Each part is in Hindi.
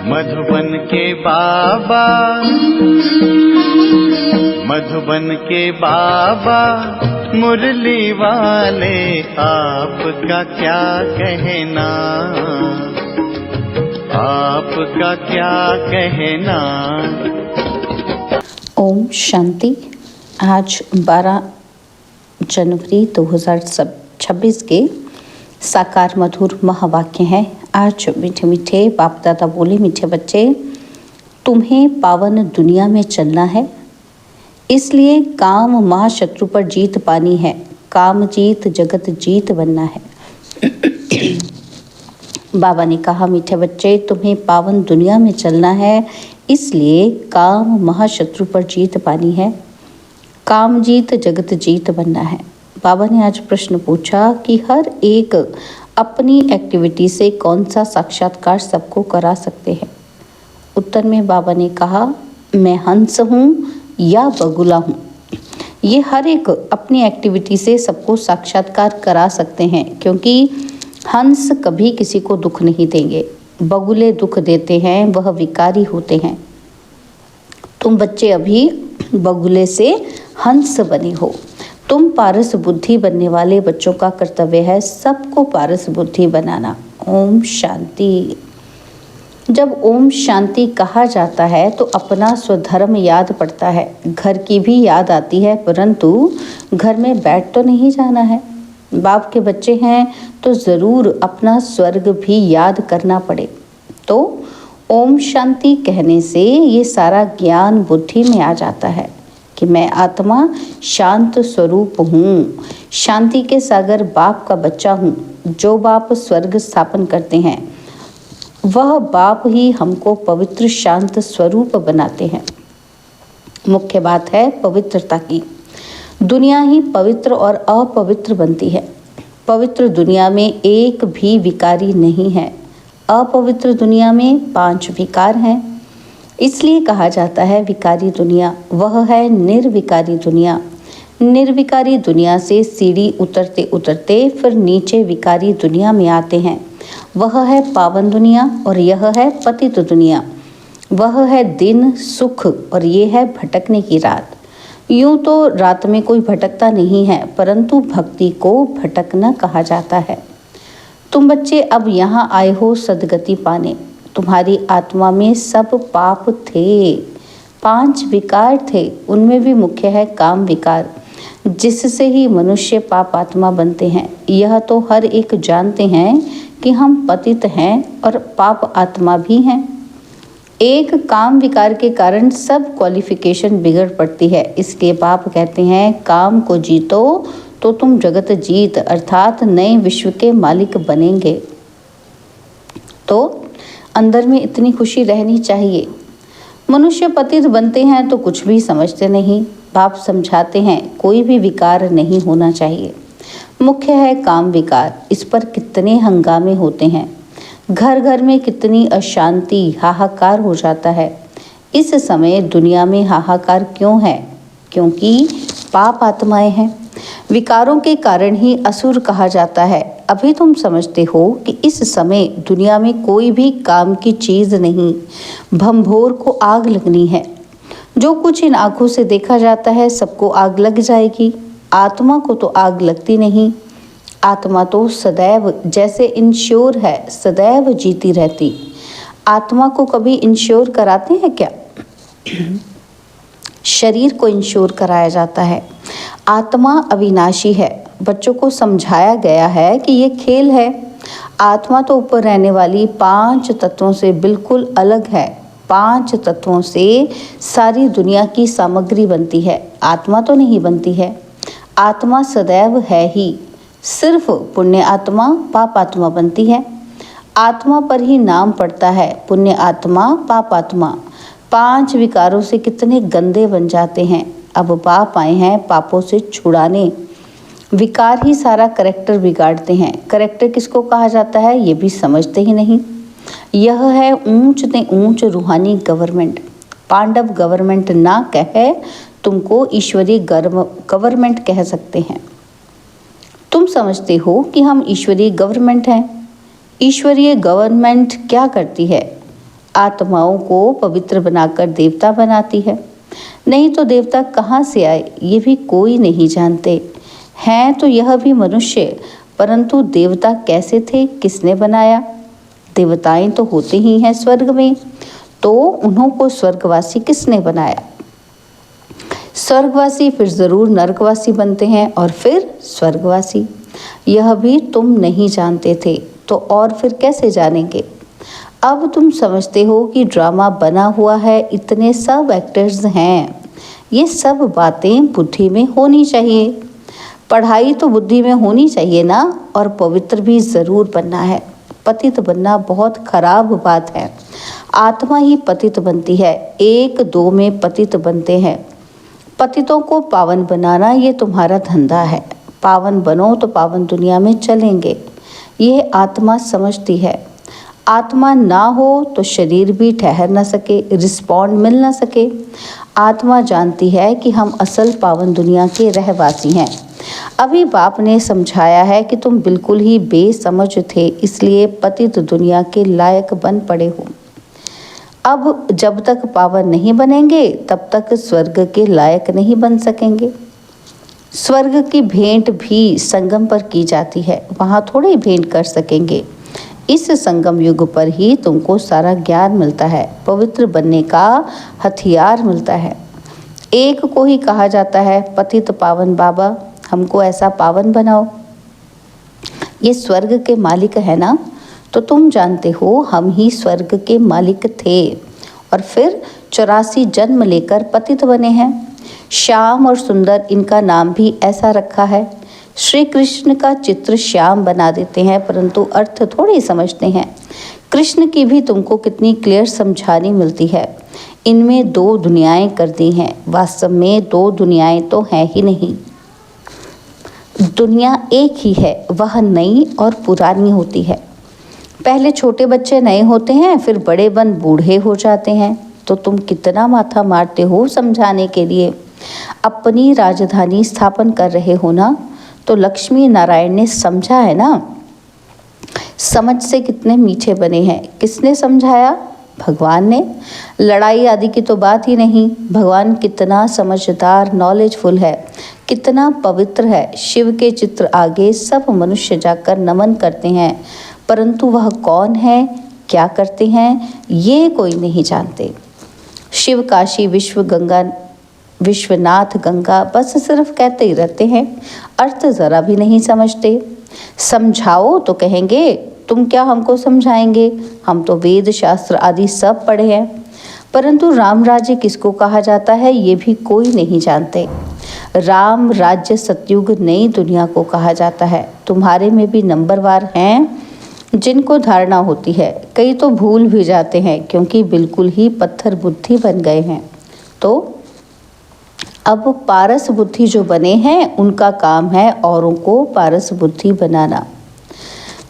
मधुबन के बाबा, मधुबन के बाबा मुरली वाले, आपका क्या कहना, आपका क्या कहना। ओम शांति। आज 12 जनवरी 2026 के साकार मधुर महावाक्य हैं। आज मीठे मीठे बाप दादा बोले, मीठे बच्चे, तुम्हें पावन दुनिया में चलना है, इसलिए काम महाशत्रु पर जीत पानी है, काम जीत जगत जीत बनना है। बाबा ने कहा, मीठे बच्चे, तुम्हें पावन दुनिया में चलना है, इसलिए काम महाशत्रु पर जीत पानी है, काम जीत जगत जीत बनना है। बाबा ने आज प्रश्न पूछा कि हर एक अपनी एक्टिविटी से कौन सा साक्षात्कार सबको करा सकते हैं। उत्तर में बाबा ने कहा, मैं हंस हूँ या बगुला हूँ। ये हर एक अपनी एक्टिविटी से सबको साक्षात्कार करा सकते हैं, क्योंकि हंस कभी किसी को दुख नहीं देंगे, बगुले दुख देते हैं, वह विकारी होते हैं। तुम बच्चे अभी बगुले से हंस बने हो। तुम पारस बुद्धि बनने वाले बच्चों का कर्तव्य है सबको पारस बुद्धि बनाना। ओम शांति। जब ओम शांति कहा जाता है तो अपना स्वधर्म याद पड़ता है, घर की भी याद आती है, परंतु घर में बैठ तो नहीं जाना है। बाप के बच्चे हैं तो ज़रूर अपना स्वर्ग भी याद करना पड़े। तो ओम शांति कहने से ये सारा ज्ञान बुद्धि में आ जाता है कि मैं आत्मा शांत स्वरूप हूँ, शांति के सागर बाप का बच्चा हूँ। जो बाप स्वर्ग स्थापन करते हैं वह बाप ही हमको पवित्र शांत स्वरूप बनाते हैं। मुख्य बात है पवित्रता की। दुनिया ही पवित्र और अपवित्र बनती है। पवित्र दुनिया में एक भी विकारी नहीं है, अपवित्र दुनिया में 5 विकार हैं। इसलिए कहा जाता है विकारी दुनिया, वह है निर्विकारी दुनिया। निर्विकारी दुनिया से सीढ़ी उतरते उतरते फिर नीचे विकारी दुनिया में आते हैं। वह है पावन दुनिया और यह है पतित दुनिया। वह है दिन सुख और ये है भटकने की रात। यूं तो रात में कोई भटकता नहीं है, परंतु भक्ति को भटकना कहा जाता है। तुम बच्चे अब यहाँ आए हो सदगति पाने। तुम्हारी आत्मा में सब पाप थे, 5 विकार थे, उनमें भी मुख्य है काम विकार, जिससे ही मनुष्य पाप आत्मा बनते हैं। यह तो हर एक जानते हैं कि हम पतित हैं और पाप आत्मा भी हैं। एक काम विकार के कारण सब क्वालिफिकेशन बिगड़ पड़ती है। इसके बाप कहते हैं, काम को जीतो तो तुम जगत जीत अर्थात नए विश्व के मालिक बनेंगे। तो अंदर में इतनी खुशी रहनी चाहिए। मनुष्य पतित बनते हैं तो कुछ भी समझते नहीं। बाप समझाते हैं कोई भी विकार नहीं होना चाहिए। मुख्य है काम विकार, इस पर कितने हंगामे होते हैं, घर घर में कितनी अशांति, हाहाकार हो जाता है। इस समय दुनिया में हाहाकार क्यों है? क्योंकि पाप आत्माएं हैं। विकारों के कारण ही असुर कहा जाता है। अभी तुम समझते हो कि इस समय दुनिया में कोई भी काम की चीज़ नहीं, भंभोर को आग लगनी है। जो कुछ इन आँखों से देखा जाता है सबको आग लग जाएगी। आत्मा को तो आग लगती नहीं। आत्मा तो सदैव जैसे इंश्योर है, सदैव जीती रहती। आत्मा को कभी इंश्योर कराते हैं क्या? शरीर को इंश्योर कराया जाता है। आत्मा अविनाशी है। बच्चों को समझाया गया है कि ये खेल है। आत्मा तो ऊपर रहने वाली 5 तत्वों से बिल्कुल अलग है। 5 तत्वों से सारी दुनिया की सामग्री बनती है, आत्मा तो नहीं बनती है। आत्मा सदैव है ही, सिर्फ पुण्य आत्मा पाप आत्मा बनती है। आत्मा पर ही नाम पड़ता है, पुण्य आत्मा पाप आत्मा। 5 विकारों से कितने गंदे बन जाते हैं। अब बाप आए हैं पापों से छुड़ाने। विकार ही सारा करेक्टर बिगाड़ते हैं। करेक्टर किसको कहा जाता है ये भी समझते ही नहीं। यह है ऊंच से ऊंच रूहानी गवर्नमेंट। पांडव गवर्नमेंट ना कहे, तुमको ईश्वरीय गवर्नमेंट कह सकते हैं। तुम समझते हो कि हम ईश्वरीय गवर्नमेंट हैं। ईश्वरीय गवर्नमेंट क्या करती है? आत्माओं को पवित्र बनाकर देवता बनाती है। नहीं तो देवता कहाँ से आए ये भी कोई नहीं जानते। हैं तो यह भी मनुष्य, परंतु देवता कैसे थे, किसने बनाया? देवताएं तो होते ही हैं स्वर्ग में, तो उन्हों को स्वर्गवासी किसने बनाया? स्वर्गवासी फिर जरूर नरकवासी बनते हैं और फिर स्वर्गवासी। यह भी तुम नहीं जानते थे, तो और फिर कैसे जानेंगे? अब तुम समझते हो कि ड्रामा बना हुआ है, इतने सब एक्टर्स हैं। ये सब बातें बुद्धि में होनी चाहिए। पढ़ाई तो बुद्धि में होनी चाहिए ना, और पवित्र भी ज़रूर बनना है। पतित बनना बहुत खराब बात है। आत्मा ही पतित बनती है, एक दो में पतित बनते हैं। पतितों को पावन बनाना ये तुम्हारा धंधा है। पावन बनो तो पावन दुनिया में चलेंगे, यह आत्मा समझती है। आत्मा ना हो तो शरीर भी ठहर ना सके, रिस्पॉन्ड मिल ना सके। आत्मा जानती है कि हम असल पावन दुनिया के रहवासी हैं। अभी बाप ने समझाया है कि तुम बिल्कुल ही बेसमझ थे, इसलिए पतित दुनिया के लायक बन पड़े हो। अब जब तक पावन नहीं बनेंगे तब तक स्वर्ग के लायक नहीं बन सकेंगे। स्वर्ग की भेंट भी संगम पर की जाती है, वहाँ थोड़े भेंट कर सकेंगे। इस संगम युग पर ही तुमको सारा ज्ञान मिलता है, पवित्र बनने का हथियार मिलता है। एक को ही कहा जाता है पतित पावन बाबा, हमको ऐसा पावन बनाओ। ये स्वर्ग के मालिक है ना, तो तुम जानते हो हम ही स्वर्ग के मालिक थे और फिर 84 जन्म लेकर पतित बने हैं। श्याम और सुंदर इनका नाम भी ऐसा रखा है। श्री कृष्ण का चित्र श्याम बना देते हैं, परंतु अर्थ थोड़ी समझते हैं। कृष्ण की भी तुमको कितनी क्लियर समझानी मिलती है। इनमें दो दुनियाएं कर दी हैं, वास्तव में दो दुनियाएं तो हैं ही नहीं। दुनिया एक ही है, वह नई और पुरानी होती है। पहले छोटे बच्चे नए होते हैं, फिर बड़े बन बूढ़े हो जाते हैं। तो तुम कितना माथा मारते हो समझाने के लिए। अपनी राजधानी स्थापन कर रहे हो ना, तो लक्ष्मी नारायण ने समझा है ना। समझ से कितने मीठे बने हैं। किसने समझाया? भगवान ने। लड़ाई आदि की तो बात ही नहीं। भगवान कितना समझदार, नॉलेजफुल है, कितना पवित्र है। शिव के चित्र आगे सब मनुष्य जाकर नमन करते हैं, परंतु वह कौन है, क्या करते हैं, ये कोई नहीं जानते। शिव काशी विश्वनाथ गंगा बस सिर्फ कहते ही रहते हैं, अर्थ ज़रा भी नहीं समझते। समझाओ तो कहेंगे तुम क्या हमको समझाएंगे, हम तो वेद शास्त्र आदि सब पढ़े हैं। परंतु राम राज्य किसको कहा जाता है ये भी कोई नहीं जानते। राम राज्य सतयुग नई दुनिया को कहा जाता है। तुम्हारे में भी नंबरवार हैं जिनको धारणा होती है, कई तो भूल भी जाते हैं क्योंकि बिल्कुल ही पत्थर बुद्धि बन गए हैं। तो अब पारस बुद्धि जो बने हैं उनका काम है औरों को पारस बुद्धि बनाना।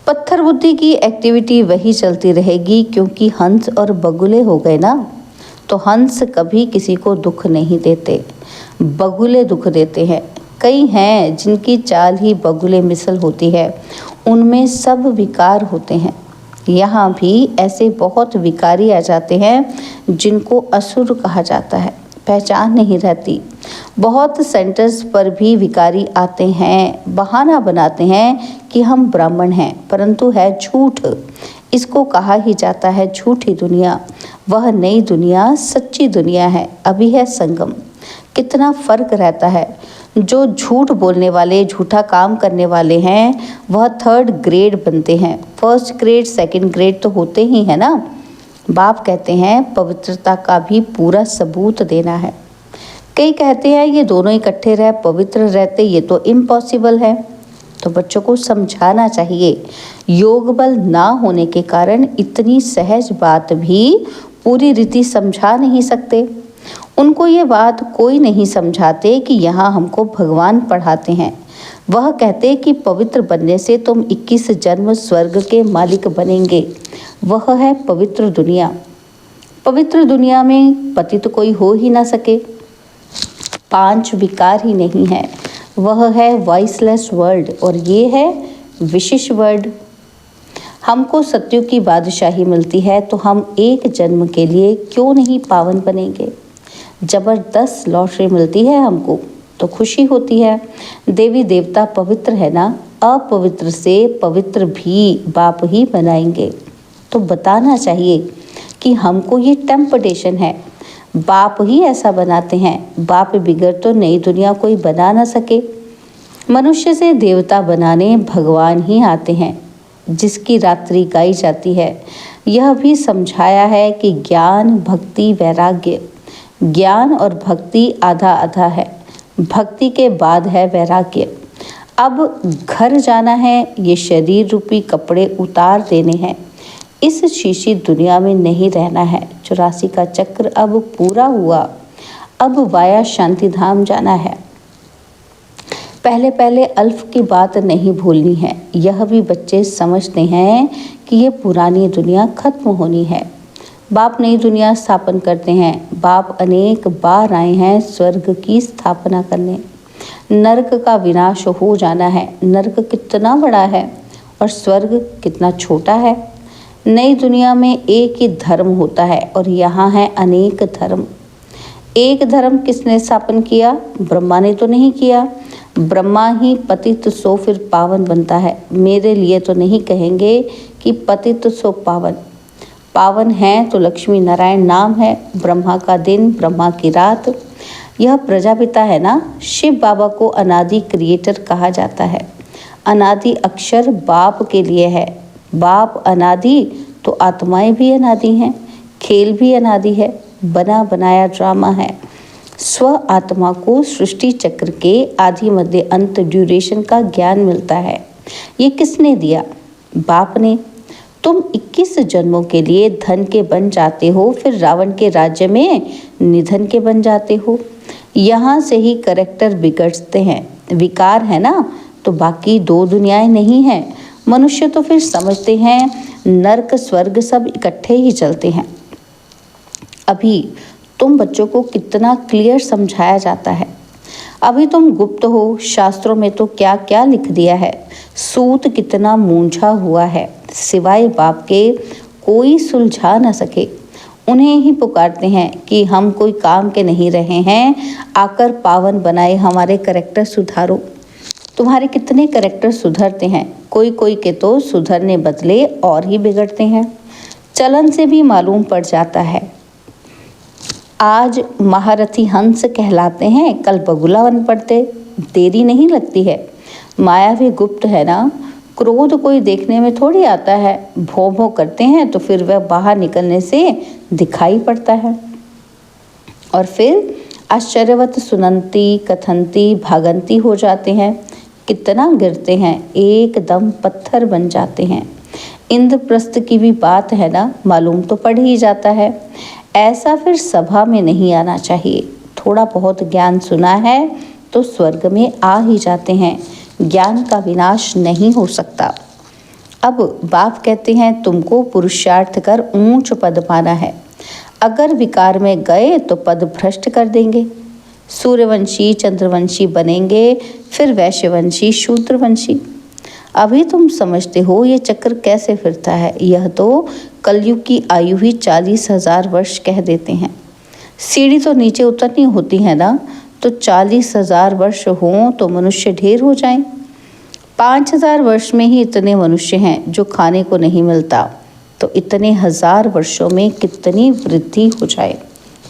पत्थर बुद्धि की एक्टिविटी वही चलती रहेगी, क्योंकि हंस और बगुले हो गए ना। तो हंस कभी किसी को दुख नहीं देते, बगुले दुख देते हैं। कई हैं जिनकी चाल ही बगुले मिसल होती है, उनमें सब विकार होते हैं। यहाँ भी ऐसे बहुत विकारी आ जाते हैं जिनको असुर कहा जाता है, पहचान नहीं रहती। बहुत सेंटर्स पर भी विकारी आते हैं, बहाना बनाते हैं कि हम ब्राह्मण हैं, परंतु है झूठ। इसको कहा ही जाता है झूठी दुनिया। वह नई दुनिया सच्ची दुनिया है, अभी है संगम। कितना फर्क रहता है। जो झूठ बोलने वाले, झूठा काम करने वाले हैं, वह 3rd ग्रेड बनते हैं। 1st ग्रेड 2nd ग्रेड तो होते ही है ना। बाप कहते हैं पवित्रता का भी पूरा सबूत देना है। कई कहते हैं ये दोनों इकट्ठे रह पवित्र रहते, ये तो इम्पॉसिबल है। तो बच्चों को समझाना चाहिए। योग बल ना होने के कारण इतनी सहज बात भी पूरी रीति समझा नहीं सकते। उनको ये बात कोई नहीं समझाते कि यहाँ हमको भगवान पढ़ाते हैं। वह कहते कि पवित्र बनने से तुम 21 जन्म स्वर्ग के मालिक बनेंगे। वह है पवित्र दुनिया। पवित्र दुनिया में पतित तो कोई हो ही ना सके। 5 विकार ही नहीं है। वह है वॉइसलेस वर्ल्ड और ये है विशेष वर्ल्ड। हमको सत्युग की बादशाही मिलती है तो हम एक जन्म के लिए क्यों नहीं पावन बनेंगे। जबरदस्त लॉटरी मिलती है हमको तो खुशी होती है। देवी देवता पवित्र है ना, अपवित्र से पवित्र भी बाप ही बनाएंगे। तो बताना चाहिए कि हमको ये टेम्पटेशन है, बाप ही ऐसा बनाते हैं। बाप बिगड़ तो नई दुनिया कोई बना ना सके। मनुष्य से देवता बनाने भगवान ही आते हैं, जिसकी रात्रि गाई जाती है। यह भी समझाया है कि ज्ञान भक्ति वैराग्य, ज्ञान और भक्ति आधा आधा है, भक्ति के बाद है वैराग्य। अब घर जाना है, ये शरीर रूपी कपड़े उतार देने हैं। इस शीशी दुनिया में नहीं रहना है। 84 का चक्र अब पूरा हुआ, अब वाया शांति धाम जाना है। पहले पहले अल्फ की बात नहीं भूलनी है। यह भी बच्चे समझते हैं कि ये पुरानी दुनिया खत्म होनी है। बाप नई दुनिया स्थापन करते हैं। बाप अनेक बार आए हैं स्वर्ग की स्थापना करने। नरक का विनाश हो जाना है। नरक कितना बड़ा है और स्वर्ग कितना छोटा है। नई दुनिया में एक ही धर्म होता है और यहाँ है अनेक धर्म। एक धर्म किसने स्थापन किया? ब्रह्मा ने तो नहीं किया। ब्रह्मा ही पतित सो फिर पावन बनता है। मेरे लिए तो नहीं कहेंगे कि पतित सो पावन। पावन है तो लक्ष्मी नारायण नाम है। ब्रह्मा का दिन, ब्रह्मा की रात। यह प्रजापिता है ना, शिव बाबा को अनादि क्रिएटर कहा जाता है। अनादि अक्षर बाप के लिए है। बाप अनादि तो आत्माएं भी अनादि हैं, खेल भी अनादि है, बना बनाया ड्रामा है। स्व आत्मा को सृष्टि चक्र के आदि मध्य अंत ड्यूरेशन का ज्ञान मिलता है। ये किसने दिया? बाप ने। तुम 21 जन्मों के लिए धन के बन जाते हो, फिर रावण के राज्य में निधन के बन जाते हो। यहाँ से ही करेक्टर बिगड़ते हैं। विकार है ना, तो बाकी दो दुनियाएं नहीं हैं। मनुष्य तो फिर समझते हैं नरक स्वर्ग सब इकट्ठे ही चलते हैं। अभी तुम बच्चों को कितना क्लियर समझाया जाता है। अभी तुम गुप्त हो। शास्त्रों में तो क्या क्या लिख दिया है। सूत कितना मूंझा हुआ है, सिवाय बाप के कोई सुलझा न सके। उन्हें ही पुकारते हैं कि हम कोई काम के नहीं रहे हैं, आकर पावन बनाए, हमारे कैरेक्टर सुधारो। तुम्हारे कितने कैरेक्टर सुधरते हैं, कोई कोई के तो सुधरने बदले और ही बिगड़ते हैं। चलन से भी मालूम पड़ जाता है। आज महारथी हंस कहलाते हैं, कल बगुला बन पड़ते। देरी नहीं लगती है। माया भी गुप्त है ना। क्रोध कोई देखने में थोड़ी आता है। भों भों करते हैं तो फिर वह बाहर निकलने से दिखाई पड़ता है। और फिर आश्चर्यवत सुनंती कथंती भागंती हो जाते हैं। कितना गिरते हैं, एकदम पत्थर बन जाते हैं। इंद्रप्रस्थ की भी बात है ना, मालूम तो पड़ ही जाता है। ऐसा फिर सभा में नहीं आना चाहिए। थोड़ा बहुत ज्ञान सुना है तो स्वर्ग में आ ही जाते हैं। ज्ञान का विनाश नहीं हो सकता। अब बाप कहते हैं तुमको पुरुषार्थ कर ऊंच पद पाना है। अगर विकार में गए तो पद भ्रष्ट कर देंगे। सूर्यवंशी चंद्रवंशी बनेंगे, फिर वैश्यवंशी शूद्रवंशी। अभी तुम समझते हो ये चक्र कैसे फिरता है। यह तो कलयुग की आयु ही 40,000 वर्ष कह देते हैं। सीढ़ी तो नीचे उतरनी होती है ना, तो 40,000 वर्ष हों तो मनुष्य ढेर हो जाएं। 5,000 वर्ष में ही इतने मनुष्य हैं जो खाने को नहीं मिलता, तो इतने 1000 वर्षों में कितनी वृद्धि हो जाए।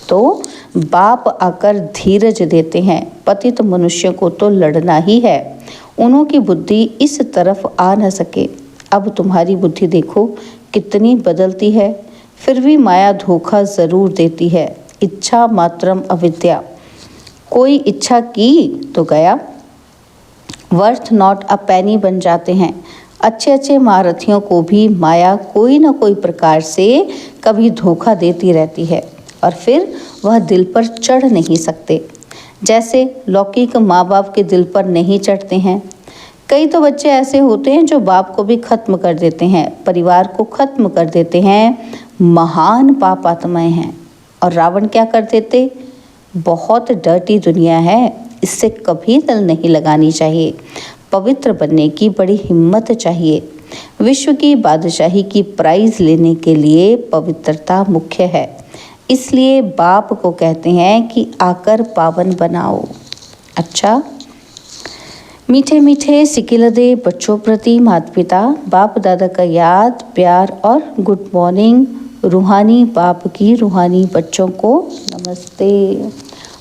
तो बाप आकर धीरज देते हैं। पतित मनुष्य को तो लड़ना ही है। उन्हों की बुद्धि इस तरफ आ न सके। अब तुम्हारी बुद्धि देखो कितनी बदलती है। फिर भी माया धोखा ज़रूर देती है। इच्छा मात्रम अविद्या। कोई इच्छा की तो गया, वर्थ नॉट अ पैनी बन जाते हैं। अच्छे अच्छे महारथियों को भी माया कोई न कोई प्रकार से कभी धोखा देती रहती है और फिर वह दिल पर चढ़ नहीं सकते। जैसे लौकिक माँ बाप के दिल पर नहीं चढ़ते हैं। कई तो बच्चे ऐसे होते हैं जो बाप को भी खत्म कर देते हैं, परिवार को खत्म कर देते हैं। महान पाप आत्माएं हैं। और रावण क्या कर देते? बहुत डर्टी दुनिया है, इससे कभी दिल नहीं लगानी चाहिए। पवित्र बनने की बड़ी हिम्मत चाहिए। विश्व की बादशाही की प्राइज लेने के लिए पवित्रता मुख्य है। इसलिए बाप को कहते हैं कि आकर पावन बनाओ। अच्छा, मीठे मीठे सिकिलदे बच्चों प्रति माता पिता बाप दादा का याद प्यार और गुड मॉर्निंग। रूहानी बाप की रूहानी बच्चों को नमस्ते।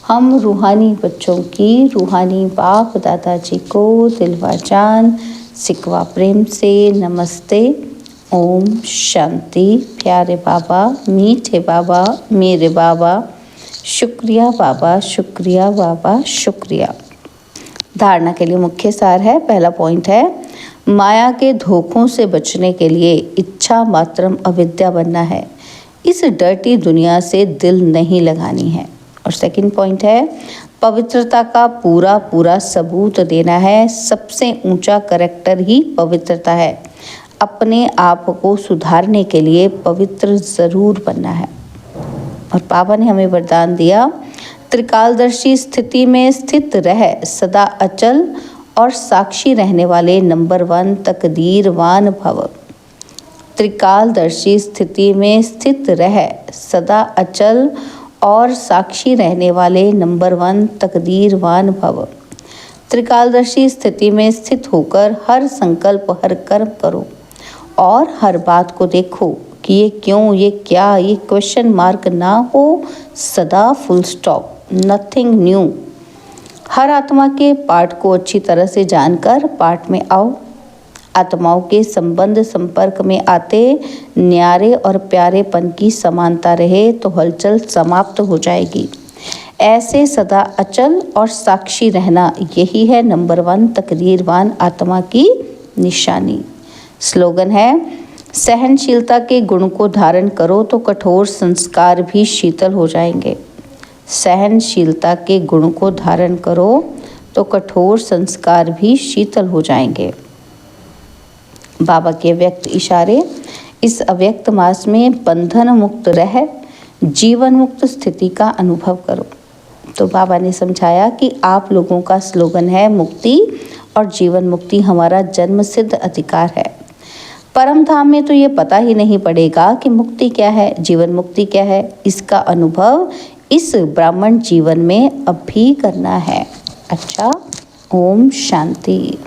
हम रूहानी बच्चों की रूहानी बाप दादाजी को दिलवा जान सिकवा प्रेम से नमस्ते। ओम शांति। प्यारे बाबा, मीठे बाबा, मेरे बाबा, शुक्रिया बाबा, शुक्रिया बाबा, शुक्रिया। धारणा के लिए मुख्य सार है। पहला पॉइंट है, माया के धोखों से बचने के लिए इच्छा मात्रम अविद्या बनना है। इस डर्टी दुनिया से दिल नहीं लगानी है। और सेकंड पॉइंट है, पवित्रता का पूरा पूरा सबूत देना है। सबसे ऊंचा करैक्टर ही पवित्रता है। अपने आप को सुधारने के लिए पवित्र ज़रूर बनना है। और बाबा ने हमें वरदान दिया, त्रिकालदर्शी स्थिति में स्थित रह सदा अचल और साक्षी रहने वाले नंबर 1 तकदीरवान भव। त्रिकालदर्शी स्थिति में स्थित रह सदा अचल और साक्षी रहने वाले नंबर 1 तकदीरवान भव। त्रिकालदर्शी स्थिति में स्थित होकर हर संकल्प हर कर्म करो और हर बात को देखो कि ये क्यों, ये क्या, ये क्वेश्चन मार्क ना हो, सदा फुल स्टॉप, नथिंग न्यू। हर आत्मा के पार्ट को अच्छी तरह से जानकर पार्ट में आओ। आत्माओं के संबंध संपर्क में आते न्यारे और प्यारेपन की समानता रहे तो हलचल समाप्त हो जाएगी। ऐसे सदा अचल और साक्षी रहना, यही है नंबर 1 तकदीरवान आत्मा की निशानी। स्लोगन है, सहनशीलता के गुण को धारण करो तो कठोर संस्कार भी शीतल हो जाएंगे। सहनशीलता के गुण को धारण करो तो कठोर संस्कार भी शीतल हो जाएंगे। बाबा के व्यक्त इशारे, इस अव्यक्त मास में बंधन मुक्त रह जीवन मुक्त स्थिति का अनुभव करो। तो बाबा ने समझाया कि आप लोगों का स्लोगन है, मुक्ति और जीवन मुक्ति हमारा जन्म सिद्ध अधिकार है। परम धाम में तो ये पता ही नहीं पड़ेगा कि मुक्ति क्या है, जीवन मुक्ति क्या है। इसका अनुभव इस ब्राह्मण जीवन में अब भी करना है। अच्छा, ओम शांति।